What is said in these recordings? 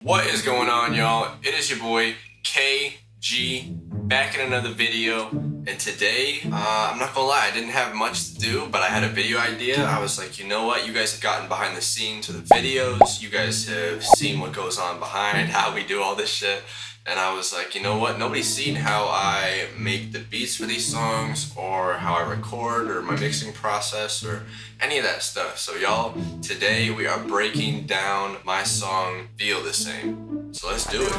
What is going on, y'all? It is your boy KG back in another video, and today I'm not gonna lie, I didn't have much to do, but I had a video idea. I was like, you know what, you guys have gotten behind the scenes of the videos, you guys have seen what goes on behind how we do all this shit, and I was like, you know what, nobody's seen how I make the beats for these songs or how I record or my mixing process or any of that stuff. So y'all, today we are breaking down my song Feel the Same. So let's do it.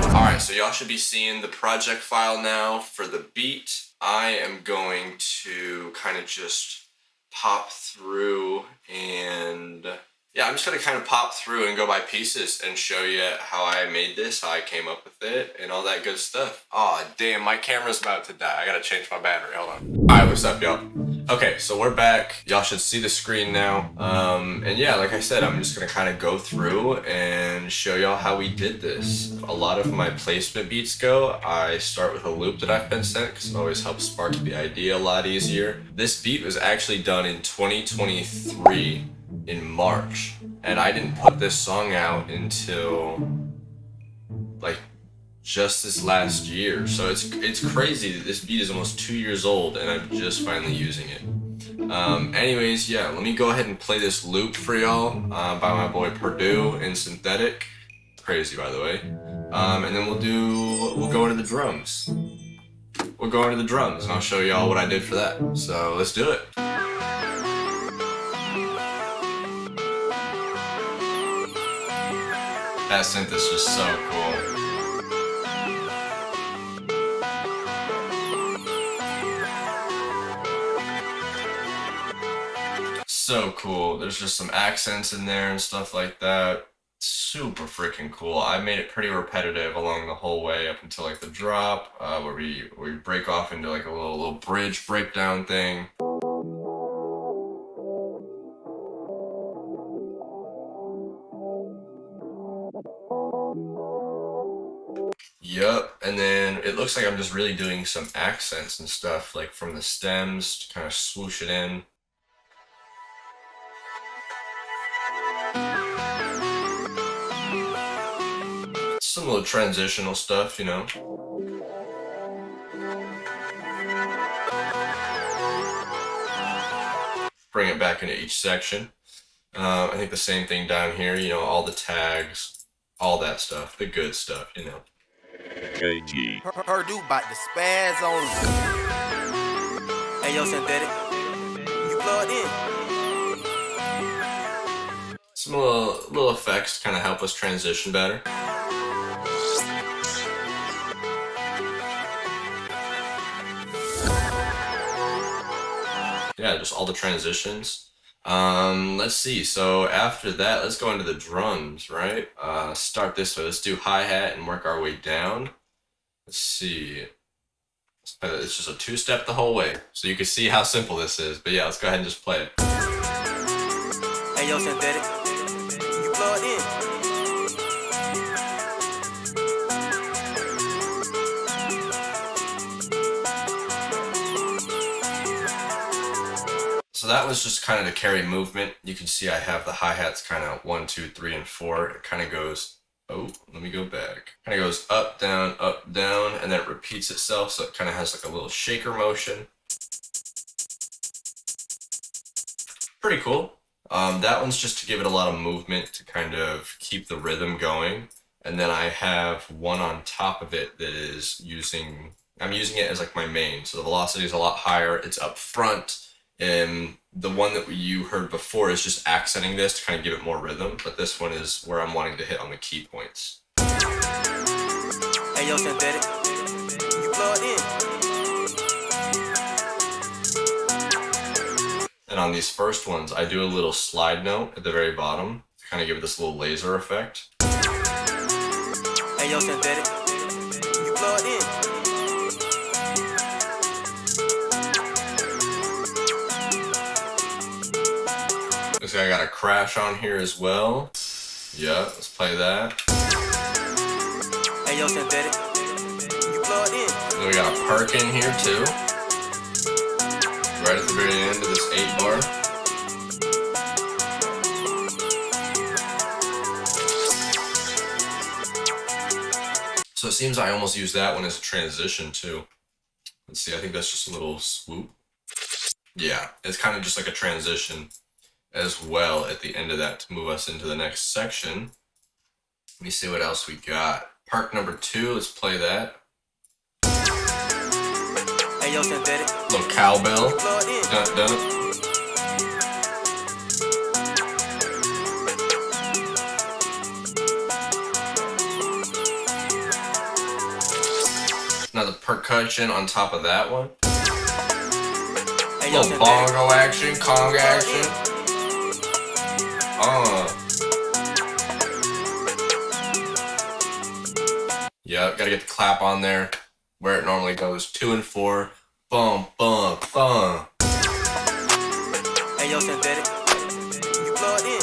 Alright, so y'all should be seeing the project file now for the beat. I am going to kind of just pop through and I'm just gonna kind of pop through and go by pieces and show you how I made this, how I came up with it, and all that good stuff. Aw, damn, my camera's about to die. I gotta change my battery, hold on. Alright, what's up, y'all? Okay, so we're back. Y'all should see the screen now. And yeah, like I said, I'm just gonna kind of go through and show y'all how we did this. A lot of my placement beats go, I start with a loop that I've been sent because it always helps spark the idea a lot easier. This beat was actually done in 2023 in March, and I didn't put this song out until like just this last year. So it's crazy that this beat is almost 2 years old and I'm just finally using it. Anyways, yeah, let me go ahead and play this loop for y'all by my boy Purdue in Synthetic. Crazy, by the way. And then we'll go into the drums. We'll go into the drums and I'll show y'all what I did for that. So let's do it. That synth is just so cool. So cool. There's just some accents in there and stuff like that. Super freaking cool. I made it pretty repetitive along the whole way up until like the drop, where we break off into like a little bridge breakdown thing. Yup, and then it looks like I'm just really doing some accents and stuff, like from the stems to kind of swoosh it in. Some little transitional stuff, you know. Bring it back into each section. I think the same thing down here, you know, all the tags, all that stuff, the good stuff, you know. Kaygee. Purdue about to spaz on him. Hey, yo, Synthetic, you plugged in? Some little effects to kind of help us transition better. Yeah, just all the transitions. Let's see, so after that, let's go into the drums, right? Start this way, let's do hi-hat and work our way down. Let's see, it's just a two-step the whole way, so you can see how simple this is, but yeah, let's go ahead and just play it. Hey, yo, Synthetic, you plugged in? So that was just kind of to carry movement. You can see I have the hi-hats kind of 1, 2, 3, and 4. It kind of goes, oh, let me go back. Kind of goes up, down, and then it repeats itself. So it kind of has like a little shaker motion. Pretty cool. That one's just to give it a lot of movement to kind of keep the rhythm going. And then I have one on top of it that is I'm using it as like my main. So the velocity is a lot higher. It's up front. And the one that you heard before is just accenting this to kind of give it more rhythm, but this one is where I'm wanting to hit on the key points. Hey, yo, Synthetic, you plugged in? And on these first ones, I do a little slide note at the very bottom to kind of give it this little laser effect. Hey, yo, Synthetic, you plugged in? Looks like I got a crash on here as well. Yeah, let's play that. Hey, yo, Synthetic, you plugged in? And then we got a perk in here too. right at the very end of this 8-bar. So it seems I almost use that one as a transition too. Let's see, I think that's just a little swoop. Yeah, it's kind of just like a transition as well at the end of that to move us into the next section. Let me see what else we got. Part number 2, let's play that. Hey, yo, synthetic. Little cowbell. Dun, dun. Another percussion on top of that one. Hey, yo, little bongo action, conga action. Yep, gotta get the clap on there where it normally goes. 2 and 4. Bum, bum, bum. Hey, yo, synthetic. You plugged in.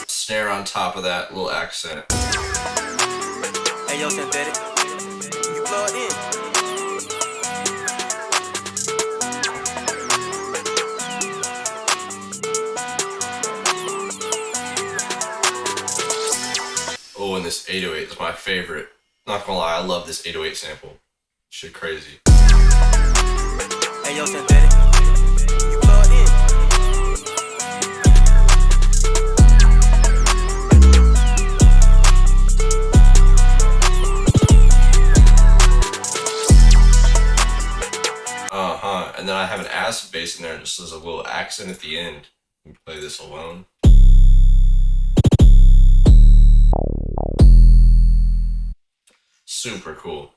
Snare on top of that, little accent. Hey, yo, synthetic. You plugged in. Oh, and this 808 is my favorite. Not gonna lie, I love this 808 sample. Shit crazy. Hey, yo, synthetic. You plugged in. And then I have an acid bass in there just as a little accent at the end. We play this alone. Super cool.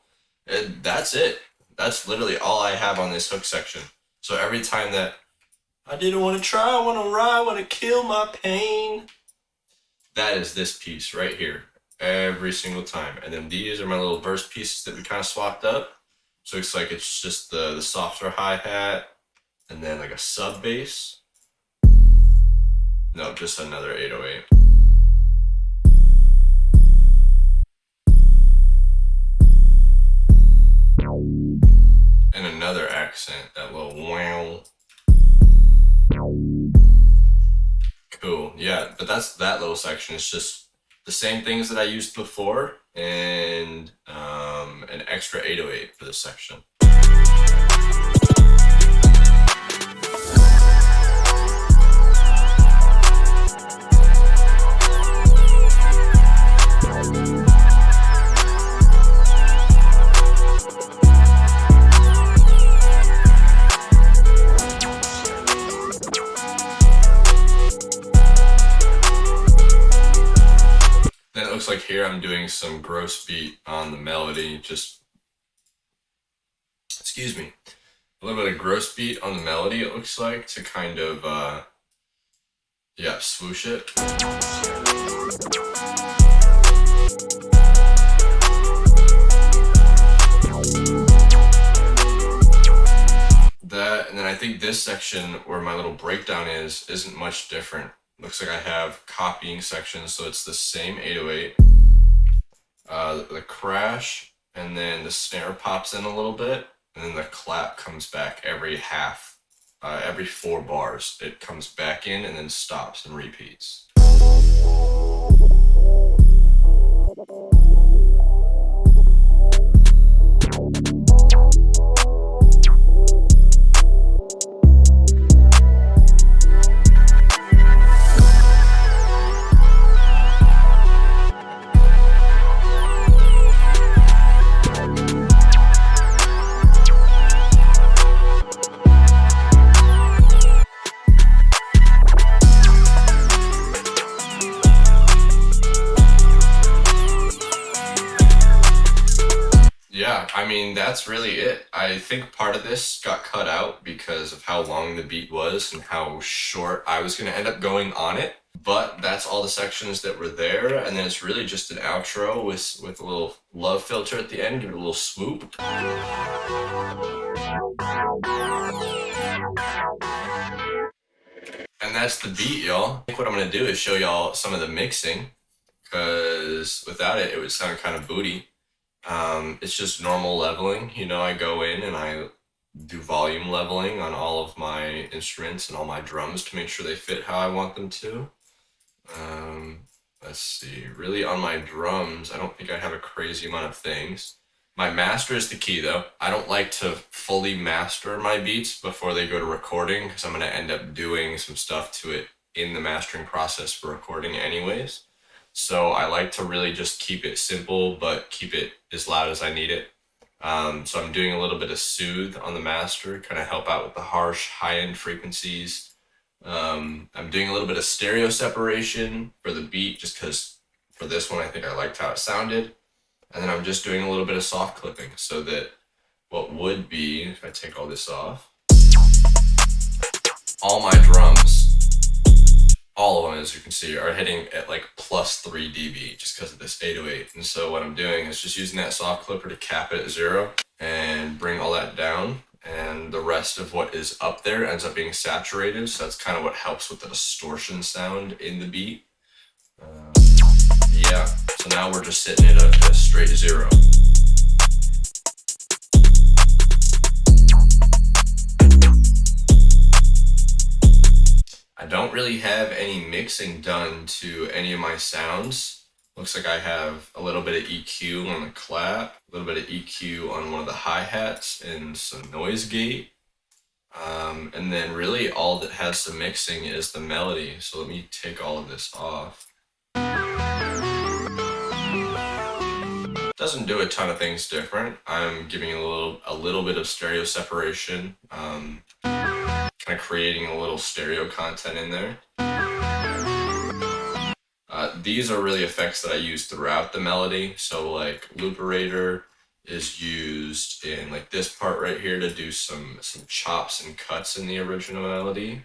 And that's it. That's literally all I have on this hook section. So every time that I didn't want to try, I want to ride, I want to kill my pain, that is this piece right here. Every single time. And then these are my little verse pieces that we kind of swapped up. So it's like it's just the softer hi-hat and then like a sub bass. No, just another 808. And another accent, that little wow. Cool, yeah, but that's that little section. It's just the same things that I used before and an extra 808 for this section. Then it looks like here I'm doing some gross beat on the melody, just, excuse me, a little bit of gross beat on the melody it looks like to kind of, yeah, swoosh it. That, and then I think this section where my little breakdown isn't much different. Looks like I have copying sections, so it's the same 808. The crash, and then the snare pops in a little bit, and then the clap comes back every half, every 4 bars. It comes back in and then stops and repeats. Yeah, I mean, that's really it. I think part of this got cut out because of how long the beat was and how short I was going to end up going on it. But that's all the sections that were there, and then it's really just an outro with a little love filter at the end, give it a little swoop. And that's the beat, y'all. I think what I'm gonna do is show y'all some of the mixing, because without it, it would sound kind of booty. It's just normal leveling. You know, I go in and I do volume leveling on all of my instruments and all my drums to make sure they fit how I want them to. Let's see, really on my drums, I don't think I have a crazy amount of things. My master is the key though. I don't like to fully master my beats before they go to recording, because I'm gonna end up doing some stuff to it in the mastering process for recording anyways. So I like to really just keep it simple, but keep it as loud as I need it. So I'm doing a little bit of soothe on the master, kind of help out with the harsh high-end frequencies. I'm doing a little bit of stereo separation for the beat, just because for this one I think I liked how it sounded. And then I'm just doing a little bit of soft clipping, so that what would be, if I take all this off, all my drums, all of them, as you can see, are hitting at like +3 dB just because of this 808. And so what I'm doing is just using that soft clipper to cap it at 0 and bring all that down. And the rest of what is up there ends up being saturated. So that's kind of what helps with the distortion sound in the beat. Yeah, so now we're just sitting at a straight 0. I don't really have any mixing done to any of my sounds. Looks like I have a little bit of EQ on the clap, a little bit of EQ on one of the hi-hats, and some noise gate. And then really all that has some mixing is the melody. So let me take all of this off. Doesn't do a ton of things different. I'm giving a little bit of stereo separation, kind of creating a little stereo content in there. These are really effects that I use throughout the melody. So like looperator is used in like this part right here to do some chops and cuts in the original melody.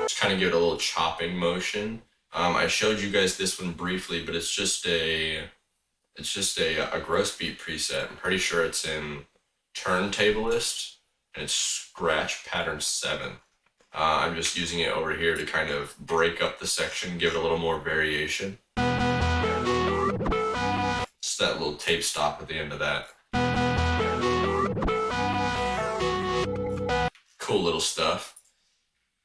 Just kind of give it a little chopping motion. I showed you guys this one briefly, but it's just a gross beat preset. I'm pretty sure it's in Turntablist, and it's scratch pattern 7. I'm just using it over here to kind of break up the section, give it a little more variation. Just that little tape stop at the end of that. Cool little stuff.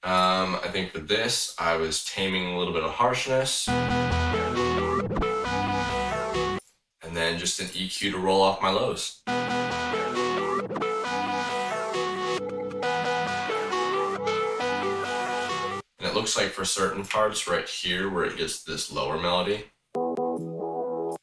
I think for this, I was taming a little bit of harshness. And then just an EQ to roll off my lows. And it looks like for certain parts right here where it gets this lower melody,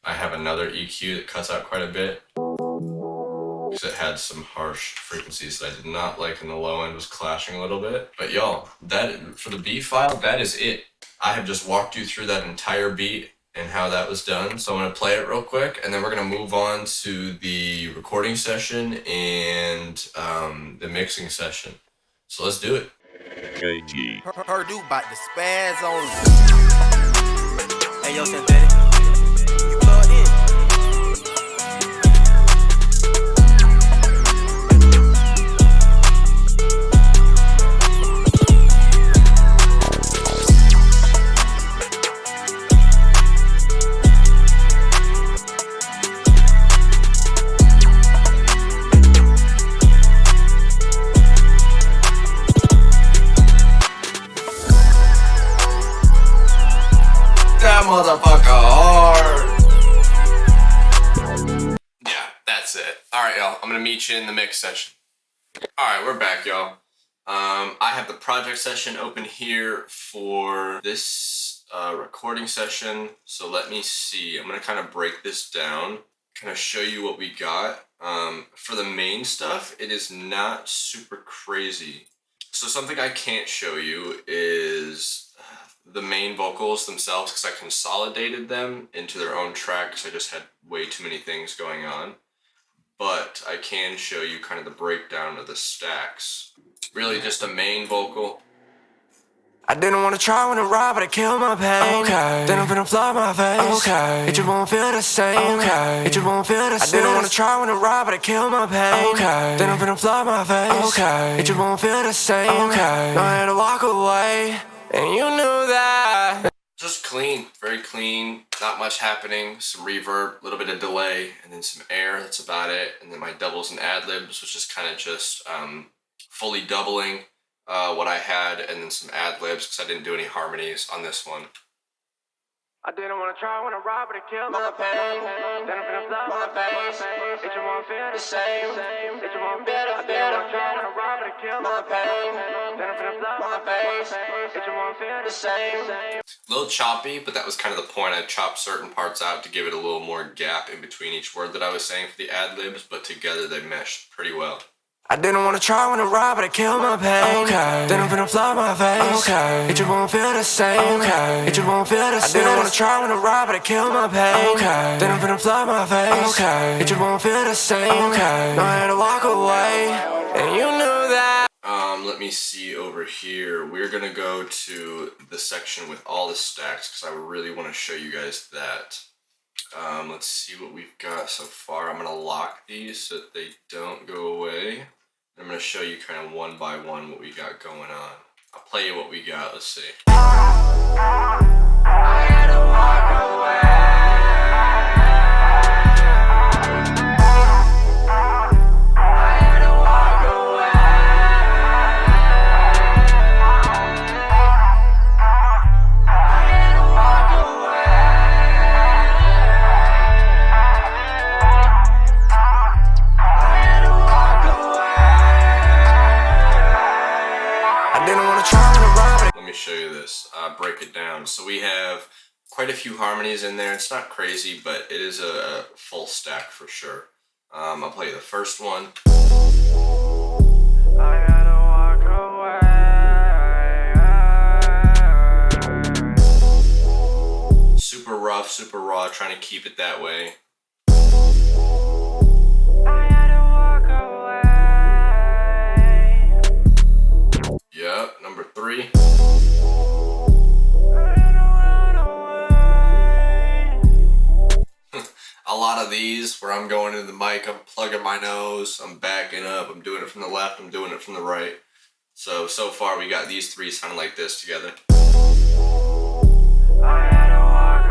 I have another EQ that cuts out quite a bit, because it had some harsh frequencies that I did not like, and the low end was clashing a little bit. But y'all, that for the beat file, that is it. I have just walked you through that entire beat and how that was done. So I'm gonna play it real quick, and then we're gonna move on to the recording session and the mixing session. So let's do it. Kaygee. Her dude about the spaz on you. Hey, yo, synthetic. You plugged in. That motherfucker hard. Yeah, that's it. Alright, y'all. I'm gonna meet you in the mix session. Alright, we're back, y'all. I have the project session open here for this recording session. So let me see. I'm gonna kind of break this down, kind of show you what we got. For the main stuff, it is not super crazy. So something I can't show you is the main vocals themselves, because I consolidated them into their own track because I just had way too many things going on. But I can show you kind of the breakdown of the stacks. Really just a main vocal, I didn't wanna try when I ride, but I killed my pain. Okay. Then I'm finna fly my face. Okay. It just won't feel the same. Okay. It just won't feel the same. I didn't wanna try when I ride, but I killed my pain. Okay. Then I'm finna fly my face. Okay. It just won't feel the same. Okay. Know I had to walk away, and you knew that. Just clean, very clean, not much happening, some reverb, a little bit of delay, and then some air, that's about it. And then my doubles and ad-libs, which is kind of just fully doubling what I had, and then some ad-libs, because I didn't do any harmonies on this one. I didn't wanna try when I ride, but it killed my pain. Then I'm finna fly my face. It just won't feel the same. It just won't feel the same. I didn't wanna try when I ride, but it killed my pain. Then I'm finna fly my face. It just won't feel the same. A little choppy, but that was kind of the point. I chopped certain parts out to give it a little more gap in between each word that I was saying for the ad-libs, but together they meshed pretty well. I didn't wanna try when I ride, but it killed my pain. Okay. Then I'm finna fly my face. Okay. It just won't feel the same. Okay. It just won't feel the same. I didn't wanna try when I ride, but it killed my pain. Okay. Then I'm finna fly my face. Okay. It just won't feel the same. Okay. Know I had to walk away, and you knew that. Let me see over here. We're gonna go to the section with all the stacks because I really want to show you guys that. Let's see what we've got so far. I'm gonna lock these so that they don't go away. I'm gonna show you kind of one by one what we got going on. I'll play you what we got. Let's see. I had to walk away. Let me show you this, break it down. So we have quite a few harmonies in there. It's not crazy, but it is a full stack for sure. I'll play you the first one. I had to walk away. Super rough, super raw, trying to keep it that way. I had to walk away. Yep, number 3. A lot of these where I'm going into the mic, I'm plugging my nose, I'm backing up, I'm doing it from the left, I'm doing it from the right. So far we got these 3 sounding like this together. I had to walk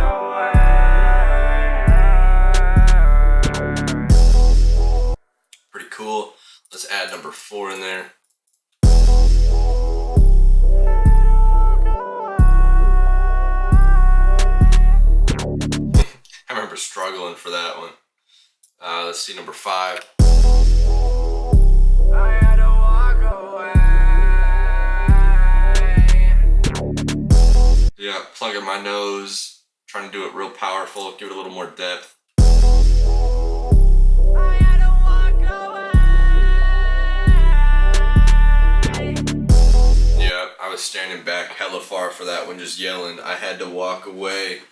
away. Pretty cool. Let's add number 4 in there. I remember struggling for that one. Let's see number 5. I had to walk away. Yeah, plugging my nose, trying to do it real powerful, give it a little more depth. I had to walk away. Yeah, I was standing back hella far for that one, just yelling. I had to walk away.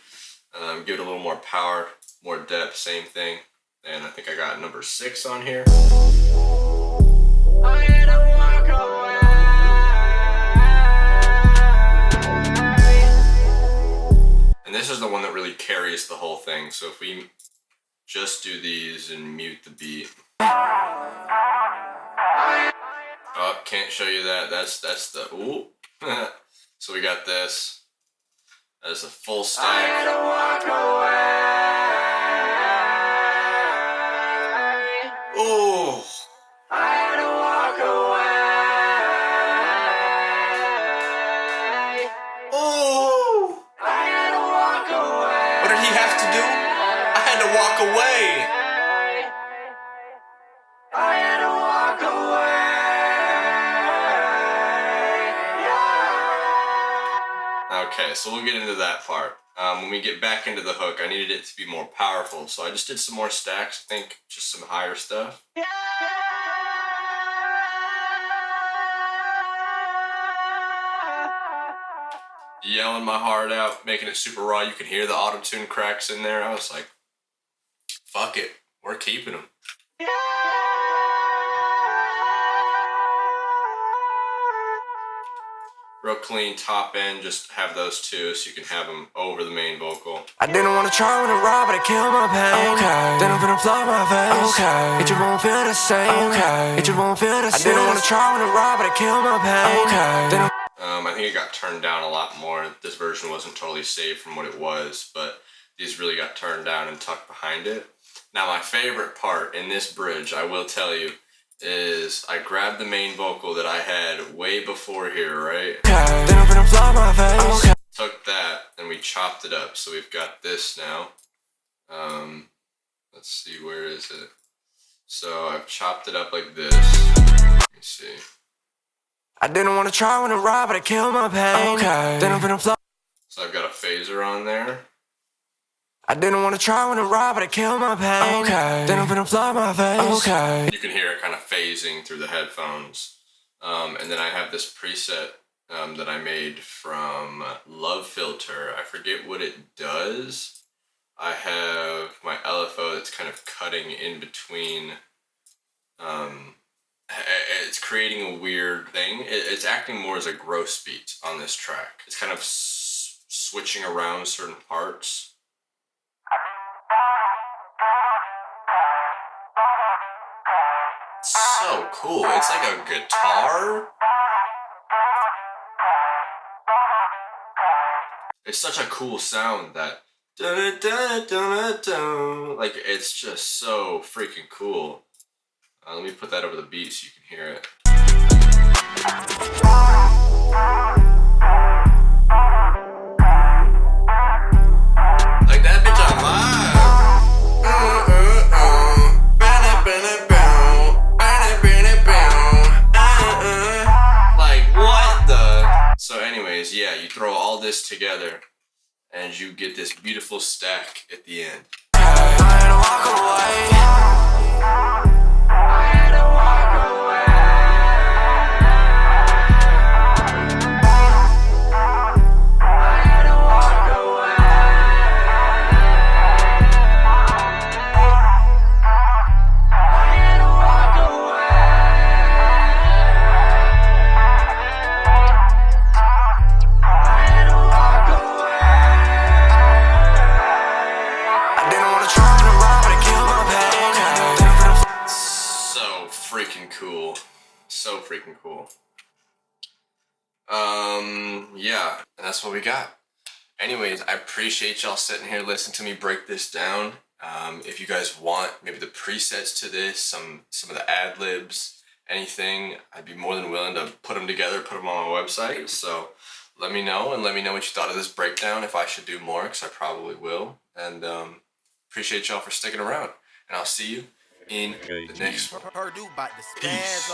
Give it a little more power, more depth, same thing. And I think I got number 6 on here. I had to walk away. And this is the one that really carries the whole thing. So if we just do these and mute the beat. Oh, can't show you that. That's the, ooh. So we got this as a full stack. I had to walk away. Ooh. I had to walk away. Ooh. I had to walk away. What did he have to do? I had to walk away. I had to walk away. Okay, so we'll get into that part. When we get back into the hook, I needed it to be more powerful, so I just did some more stacks. I think just some higher stuff. Yelling my heart out, making it super raw. You can hear the auto-tune cracks in there. I was like, fuck it, we're keeping them. real clean top end. Just have those two so you can have them over the main vocal. I didn't wanna try when I ride, but I killed my pain. Okay. Then I'm finna fly my face. Okay. It just won't feel the same. Okay. It just won't feel the same. I didn't wanna try when I ride, but I killed my pain. Okay. Then I think it got turned down a lot more. This version wasn't totally saved from what it was, but these really got turned down and tucked behind it. Now my favorite part in this bridge, I will tell you, is I grabbed the main vocal that I had way before here, right? okay. Then I'm finna fly my face. Okay. Took that and we chopped it up. So we've got this now. Let's see, where is it? So I've chopped it up like this. Let me see. I didn't wanna try when I ride, but I killed my pain. Okay. Then I'm finna fly. So I've got a phaser on there. I didn't wanna try when I ride, but I killed my pain. Okay. Then I'm finna fly my face. Okay. You can hear it kind of phasing through the headphones. And then I have this preset that I made from Love Filter. I forget what it does. I have my LFO that's kind of cutting in between. It's creating a weird thing. It's acting more as a gross beat on this track. It's kind of switching around certain parts. So cool. It's like a guitar. It's such a cool sound that like it's just so freaking cool. Let me put that over the beat so you can hear it. Like that bitch on live. Like what the? So anyways, yeah, you throw all this together and you get this beautiful stack at the end. I had to walk away. So freaking cool. Yeah, and that's what we got. Anyways, I appreciate y'all sitting here listening to me break this down. If you guys want maybe the presets to this, some of the ad-libs, anything, I'd be more than willing to put them together, put them on my website. So let me know, and let me know what you thought of this breakdown, if I should do more, because I probably will. And appreciate y'all for sticking around. And I'll see you in the next one. Peace.